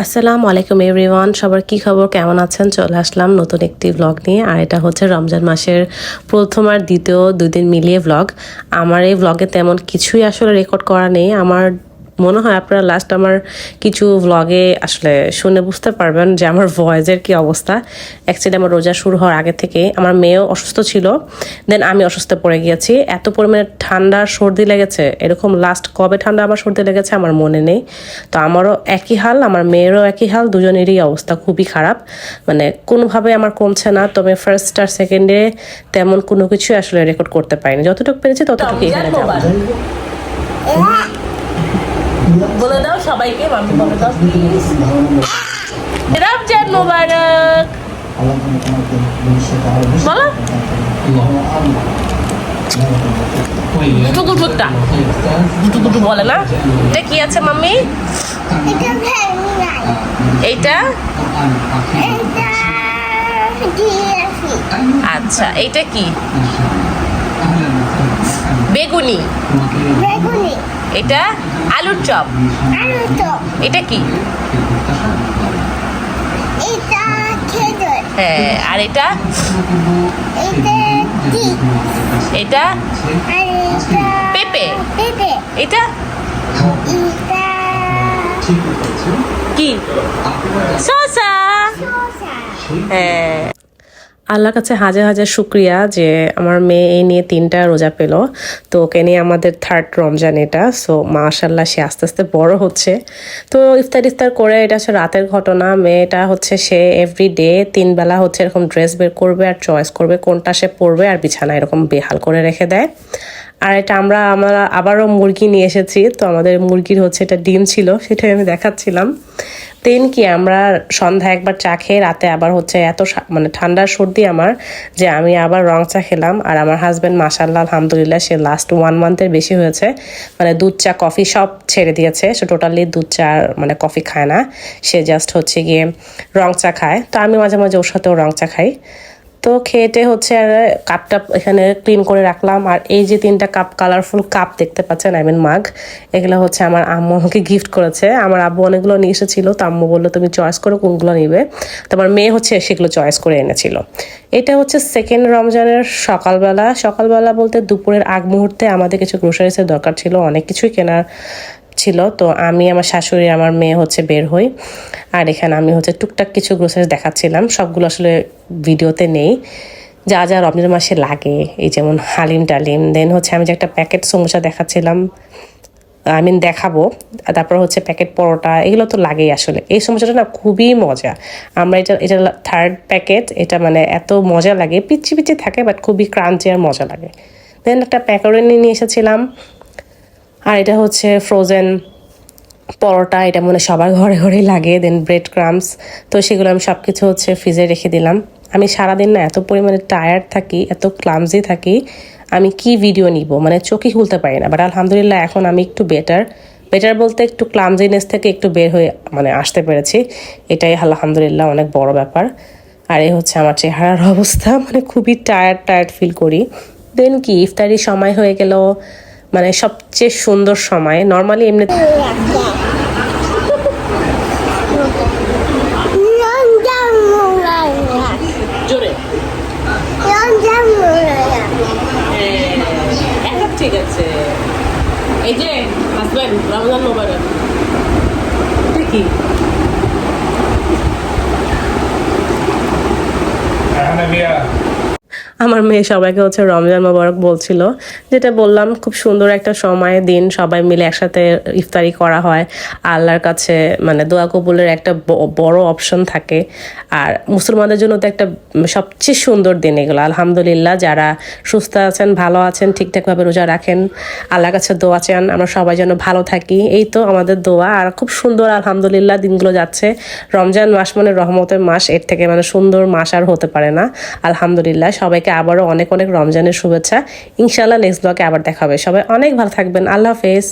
আসসালামু আলাইকুম এভরিওয়ান, সবার কি খবর, কেমন আছেন? চলে আসলাম নতুন একটি ব্লগ নিয়ে। আর এটা হচ্ছে রমজান মাসের প্রথম আর দ্বিতীয় 2 দিন মিলিয়ে ব্লগ। আমার এই ব্লগে তেমন কিছুই আসলে রেকর্ড করা নেই। আমার মনে হয় আপনারা লাস্ট আমার কিছু ব্লগে আসলে শুনে বুঝতে পারবেন যে আমার ভয়েসের কি অবস্থা। অ্যাকচুয়ালি আমার রোজা শুরু হওয়ার আগে থেকে আমার মেয়েও অসুস্থ ছিল, দেন আমি অসুস্থ পড়ে গিয়েছি। এত পরিমাণে ঠান্ডা সর্দি লেগেছে, এরকম লাস্ট কবে ঠান্ডা আমার সর্দি লেগেছে আমার মনে নেই। তো আমারও একই হাল, আমার মেয়েরও একই হাল, দুজনেরই অবস্থা খুবই খারাপ। মানে কোনোভাবে আমার কমছে না। তবে ফার্স্ট আর সেকেন্ডে তেমন কোনো কিছুই আসলে রেকর্ড করতে পারিনি, যতটুকু পেরেছি ততটুকু এখানে যাবো। বলে দাও সবাইকে, মাম্মি বলে দাও প্লিজ। রমজান মোবারক বলো। দুটো দুটো বলে না। এটা কি আছে মাম্মি? এইটা আচ্ছা, এইটা কি? বেগুনি। এটা আলুর চপ। এটা কি? হ্যাঁ, আর এটা? এটা পেঁপে। এটা কি? শসা। হ্যাঁ, আল্লাহর কাছে হাজার হাজার শুক্রিয়া যে আমার মেয়ে এই নিয়ে 3টা রোজা পেল। তো ওকে নিয়ে আমাদের 3rd রমজান এটা। সো মাশাল্লাহ সে আস্তে আস্তে বড় হচ্ছে। তো ইফতার করে, এটা হচ্ছে রাতের ঘটনা। মেয়েটা হচ্ছে সে এভরিডে 3 বেলা হচ্ছে এরকম ড্রেস বের করবে আর চয়েস করবে কোনটা সে পরবে, আর বিছানা এরকম বেহাল করে রেখে দেয়। আর এটা আমরা আবারও মুরগি নিয়ে এসেছি। তো আমাদের মুরগির হচ্ছে এটা ডিম ছিল, সেটাই আমি দেখাচ্ছিলাম। দেন কি আমরা সন্ধ্যা একবার চা খেয়ে রাতে আবার হচ্ছে এত মানে ঠান্ডার সর্দি আমার, যে আমি আবার রং চা খেলাম। আর আমার হাজব্যান্ড মাশাআল্লাহ আলহামদুলিল্লাহ সে লাস্ট 1 মান্থের বেশি হয়েছে মানে দুধ চা কফি সব ছেড়ে দিয়েছে। সে টোটালি দুধ চা মানে কফি খায় না, সে জাস্ট হচ্ছে গিয়ে রং চা খায়। তো আমি মাঝে মাঝে ওর সাথেও রং চা খাই। তো খেয়েটে হচ্ছে কাপটা এখানে ক্লিন করে রাখলাম। আর এই যে 3টা কাপ, কালারফুল কাপ দেখতে পাচ্ছেন, আই মিন মাগ, এগুলো হচ্ছে আমার আম্মু আমাকে গিফট করেছে। আমার আব্বু অনেকগুলো নিয়ে এসেছিল, তো আম্মু বললো তুমি চয়েস করো কোনগুলো নিবে। তো আমার মেয়ে হচ্ছে সেগুলো চয়েস করে এনেছিল। এটা হচ্ছে 2nd রমজানের সকালবেলা বলতে দুপুরের আগ মুহূর্তে আমাদের কিছু গ্রোসারিসের দরকার ছিল, অনেক কিছুই কেনার ছিল। তো আমি, আমার শাশুড়ি, আমার মেয়ে হচ্ছে বের হই। আর এখানে আমি হচ্ছে টুকটাক কিছু গ্রোসারিস দেখাচ্ছিলাম, সবগুলো আসলে ভিডিওতে নেই। যা যা রমজান মাসে লাগে, এই যেমন হালিম টালিম, দেন হচ্ছে আমি যে একটা প্যাকেট সমোসা দেখাচ্ছিলাম, দেখাবো। তারপর হচ্ছে প্যাকেট পরোটা, এগুলো তো লাগেই আসলে। এই সমোসাটা না খুবই মজা। আমরা এটা 3rd প্যাকেট, এটা মানে এত মজা লাগে, পিচ্ছি পিচ্ছি থাকে বাট খুবই ক্রাঞ্চি আর মজা লাগে। দেন একটা প্যাকোরিনি নিয়ে এসেছিলাম। আর এটা হচ্ছে ফ্রোজেন পরোটা, এটা মনে সবার ঘরে ঘরেই লাগে। দেন ব্রেড ক্রামস, তো সেগুলো আমি সব কিছু হচ্ছে ফ্রিজে রেখে দিলাম। আমি সারাদিন না এত পরিমাণে টায়ার্ড থাকি, এত ক্লামজি থাকি, আমি কি ভিডিও নিব মানে চোখই খুলতে পারি না। বাট আলহামদুলিল্লাহ এখন আমি একটু বেটার বলতে একটু ক্লামজিনেস থেকে একটু বের হয়ে মানে আসতে পেরেছি, এটাই আলহামদুলিল্লাহ অনেক বড় ব্যাপার। আর এই হচ্ছে আমার চেহারার অবস্থা, মানে খুবই টায়ার্ড ফিল করি। দেন কি ইফতারির সময় হয়ে গেল, মানে সবচেয়ে সুন্দর সময়। নর্মালি এমনি ঠিক আছে। এই যে হাজবেন্ড রমজান মোবারক, কি আমার মেয়ে সবাইকে হচ্ছে রমজান মোবারক বলছিল, যেটা বললাম খুব সুন্দর একটা সময় দিন, সবাই মিলে একসাথে ইফতারি করা হয়। আল্লাহর কাছে মানে দোয়া কবুলের একটা বড় অপশন থাকে। আর মুসলমানদের জন্য তো একটা সবচেয়ে সুন্দর দিন এগুলো। আলহামদুলিল্লাহ যারা সুস্থ আছেন, ভালো আছেন, ঠিকঠাকভাবে রোজা রাখেন, আল্লাহর কাছে দোয়া চান আমরা সবাই যেন ভালো থাকি, এই তো আমাদের দোয়া। আর খুব সুন্দর আলহামদুলিল্লাহ দিনগুলো যাচ্ছে। রমজান মাস মানে রহমতের মাস, এর থেকে মানে সুন্দর মাস আর হতে পারে না। আলহামদুলিল্লাহ সবাইকে আবারও অনেক অনেক রমজানের শুভেচ্ছা। ইনশাআল্লাহ নেক্সট ব্লগে আবার দেখা হবে। সবাই অনেক ভালো থাকবেন। আল্লাহ হাফেজ।